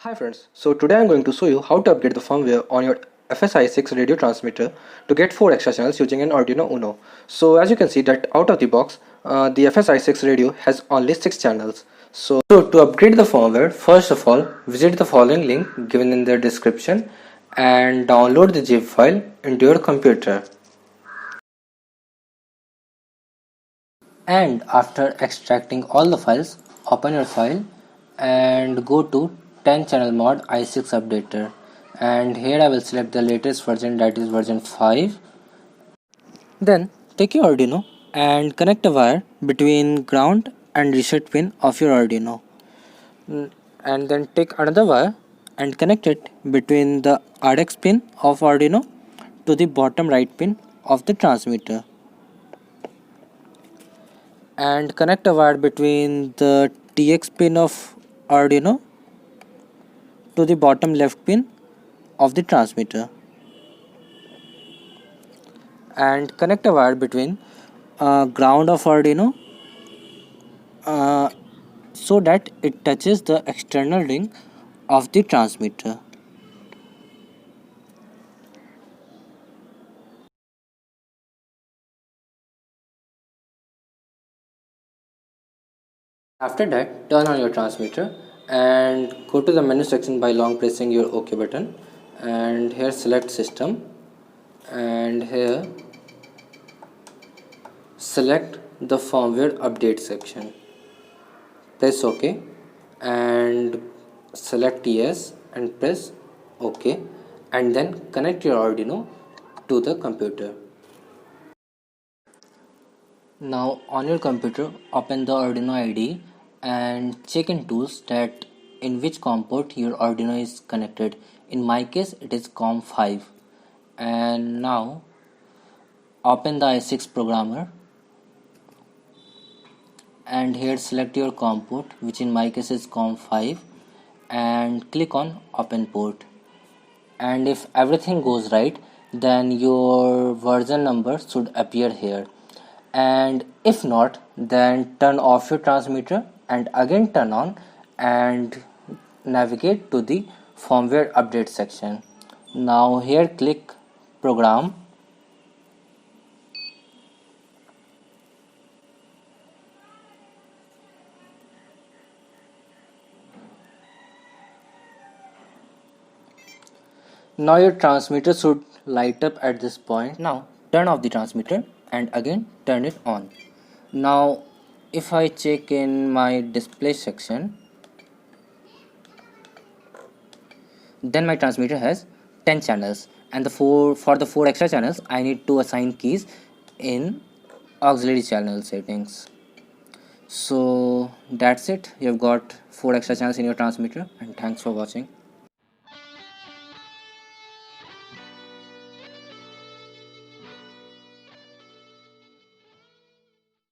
Hi friends, so today I'm going to show you how to upgrade the firmware on your FSI6 radio transmitter to get 4 extra channels using an Arduino Uno. So as you can see that out of the box, the FSI6 radio has only 6 channels. So to upgrade the firmware, first of all, visit the following link given in the description and download the zip file into your computer. And after extracting all the files, open your file and go to 10 channel mod i6 updater, and here I will select the latest version, that is version 5. Then take your Arduino and connect a wire between ground and reset pin of your Arduino. And then take another wire and connect it between the RX pin of Arduino to the bottom right pin of the transmitter, and connect a wire between the TX pin of Arduino to the bottom left pin of the transmitter, and connect a wire between ground of Arduino uh, so that it touches the external ring of the transmitter. After that, turn on your transmitter and go to the menu section by long pressing your OK button, and here select system, and here select the firmware update section. Press OK and select yes and press OK, and then connect your Arduino to the computer. Now on your computer, open the Arduino IDE and check in tools that in which COM port your Arduino is connected. In my case it is COM5. And now open the i6 programmer and here select your COM port, which in my case is COM5, and click on open port. And if everything goes right, then your version number should appear here, and if not, then turn off your transmitter and again turn on and navigate to the firmware update section. Now here click program, now your transmitter should light up at this point. Now turn off the transmitter and again turn it on. Now if I check in my display section, then my transmitter has 10 channels, and for the 4 extra channels I need to assign keys in auxiliary channel settings. So that's it, you've got 4 extra channels in your transmitter, and thanks for watching.